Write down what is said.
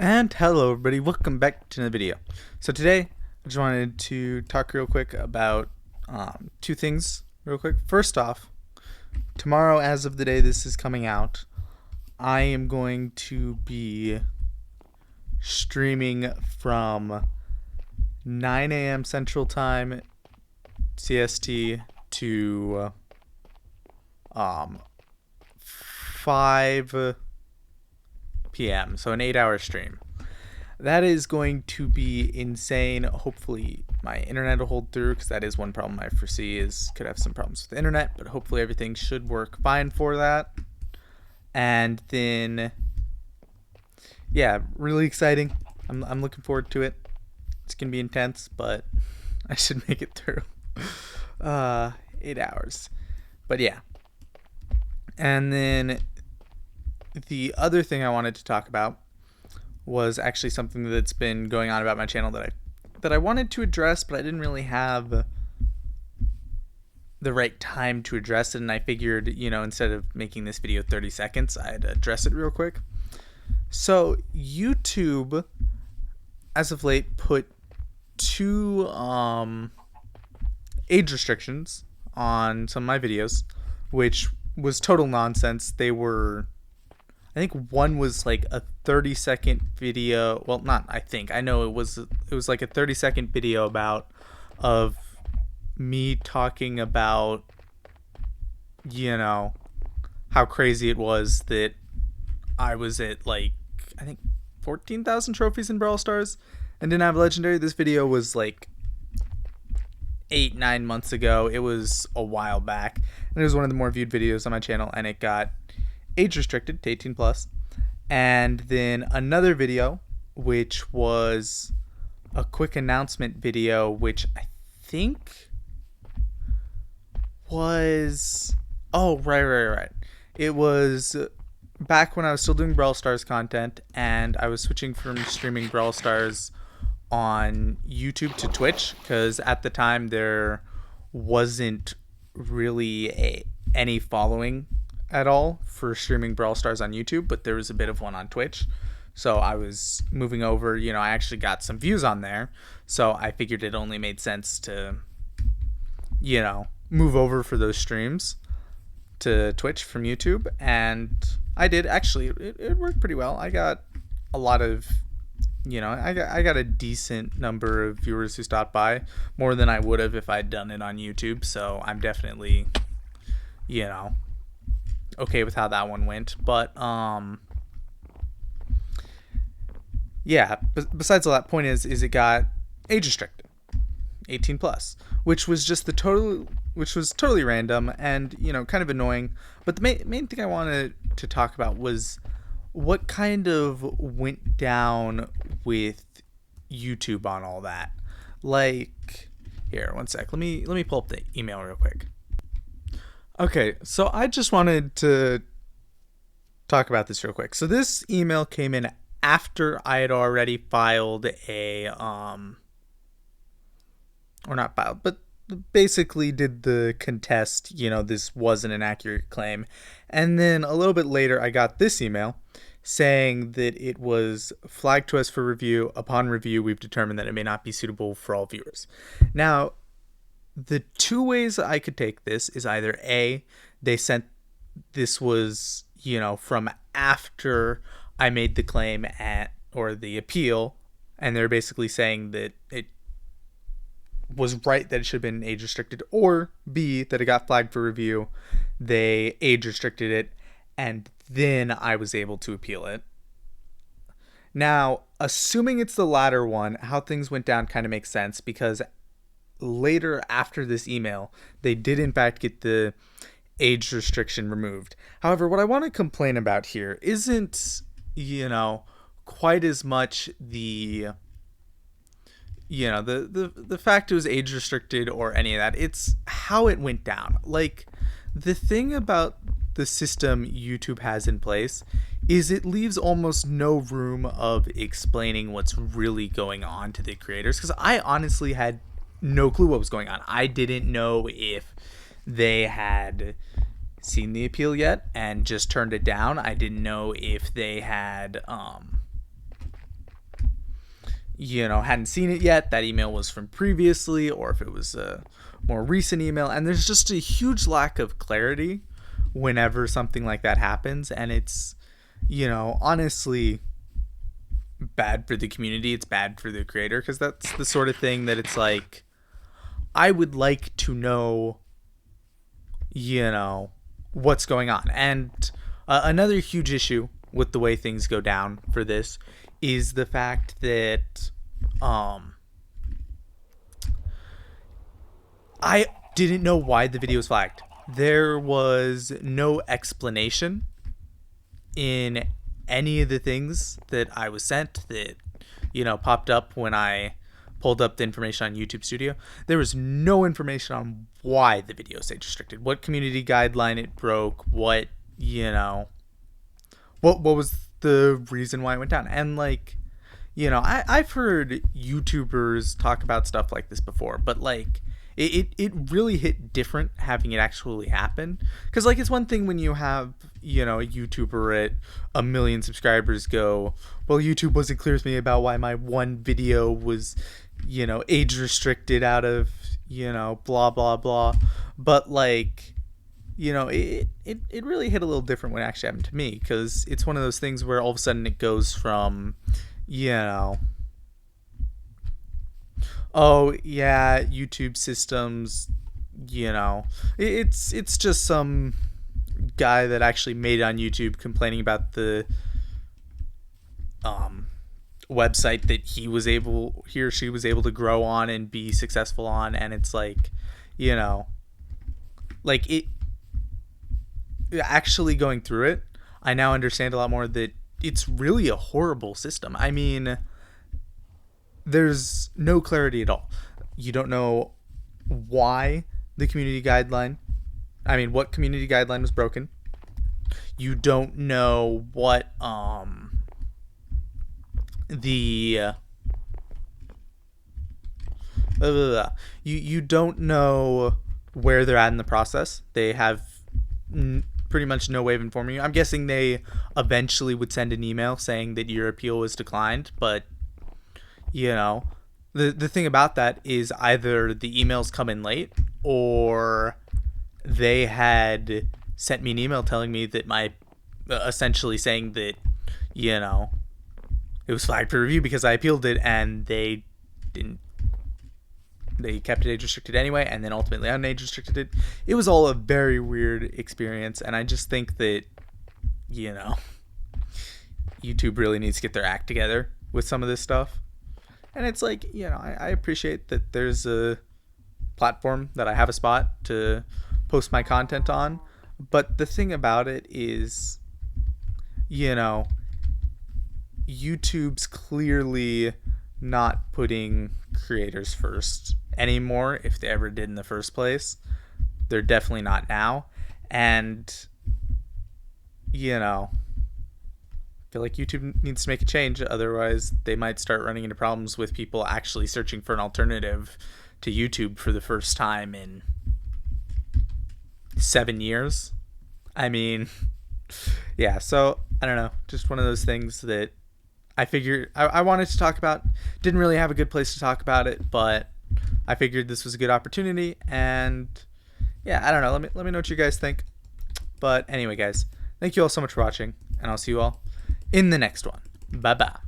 And hello everybody, welcome back to another video. So today, I just wanted to talk real quick about two things real quick. First off, tomorrow as of the day this is coming out, I am going to be streaming from 9 a.m. Central Time CST to 5 p.m. So an 8-hour stream. That is going to be insane. Hopefully my internet will hold through, because that is one problem I foresee is could have some problems with the internet, but hopefully everything should work fine for that. And then, yeah, really exciting. I'm looking forward to it. It's gonna be intense, but I should make it through. 8 hours. But yeah. And then the other thing I wanted to talk about was actually something that's been going on about my channel that I wanted to address, but I didn't really have the right time to address it, and I figured, instead of making this video 30 seconds, I'd address it real quick. So YouTube, as of late, put two age restrictions on some of my videos, which was total nonsense. They were, I think one was like a 30-second video. Well, not I think. I know it was like a 30-second video of me talking about, how crazy it was that I was at, like, I think 14,000 trophies in Brawl Stars and didn't have legendary. This video was like 8-9 months ago. It was a while back, and it was one of the more viewed videos on my channel, and it got age restricted to 18 plus. And then another video, which was a quick announcement video, which I think was, right. It was back when I was still doing Brawl Stars content, and I was switching from streaming Brawl Stars on YouTube to Twitch, because at the time there wasn't really any following at all for streaming Brawl Stars on YouTube, but there was a bit of one on Twitch. So I was moving over, I actually got some views on there, so I figured it only made sense to, move over for those streams to Twitch from YouTube. And I did. Actually, it worked pretty well. I got a lot of, I got a decent number of viewers who stopped by, more than I would have if I'd done it on YouTube. So I'm definitely, okay with how that one went. But yeah, besides all that, point is it got age restricted, 18 plus, which was totally random and kind of annoying. But the main thing I wanted to talk about was what kind of went down with YouTube on all that. Like, here, one sec, let me pull up the email real quick. Okay, so I just wanted to talk about this real quick. So this email came in after I had already filed or not filed, but basically did the contest, this wasn't an accurate claim. And then a little bit later, I got this email saying that it was flagged to us for review. Upon review, we've determined that it may not be suitable for all viewers. Now, the two ways I could take this is either A, they sent, this was, from after I made the claim or the appeal, and they're basically saying that it was right that it should have been age restricted, or B, that it got flagged for review, they age restricted it, and then I was able to appeal it. Now, assuming it's the latter one, how things went down kind of makes sense, because later after this email, they did in fact get the age restriction removed. However, what I want to complain about here isn't, quite as much the fact it was age restricted or any of that. It's how it went down. Like, the thing about the system YouTube has in place is it leaves almost no room of explaining what's really going on to the creators, because I honestly had no clue what was going on. I didn't know if they had seen the appeal yet and just turned it down. I didn't know if they had hadn't seen it yet, that email was from previously, or if it was a more recent email. And there's just a huge lack of clarity whenever something like that happens. And it's, honestly bad for the community. It's bad for the creator, because that's the sort of thing that it's like, I would like to know, what's going on. And another huge issue with the way things go down for this is the fact that I didn't know why the video was flagged. There was no explanation in any of the things that I was sent that, popped up when I pulled up the information on YouTube Studio. There was no information on why the video is age restricted, what community guideline it broke, what was the reason why it went down. And like, I've heard YouTubers talk about stuff like this before, but like it really hit different having it actually happen. Because like, it's one thing when you have, a YouTuber at 1 million subscribers go, well, YouTube wasn't clear with me about why my one video was, age restricted out of, blah, blah, blah. But like, it really hit a little different when it actually happened to me, because it's one of those things where all of a sudden it goes from, oh yeah, YouTube systems, it's just some guy that actually made it on YouTube complaining about the website that he or she was able to grow on and be successful on. And it's like, like it actually going through it, I now understand a lot more that it's really a horrible system. I mean, there's no clarity at all. You don't know why the community guideline, what community guideline was broken. You don't know what you don't know where they're at in the process. They have pretty much no way of informing you. I'm guessing they eventually would send an email saying that your appeal was declined, but the thing about that is either the emails come in late, or they had sent me an email telling me that essentially saying that, it was flagged for review because I appealed it, and they kept it age restricted anyway, and then ultimately unage restricted it. It was all a very weird experience, and I just think that, YouTube really needs to get their act together with some of this stuff. And it's like, I appreciate that there's a platform that I have a spot to post my content on, but the thing about it is, YouTube's clearly not putting creators first anymore. If they ever did in the first place, they're definitely not now. And I feel like YouTube needs to make a change, otherwise they might start running into problems with people actually searching for an alternative to YouTube for the first time in 7 years. Yeah, so I don't know, just one of those things that I figured I wanted to talk about. Didn't really have a good place to talk about it, but I figured this was a good opportunity. And yeah, I don't know, let me know what you guys think. But anyway, guys, thank you all so much for watching, and I'll see you all in the next one. Bye bye.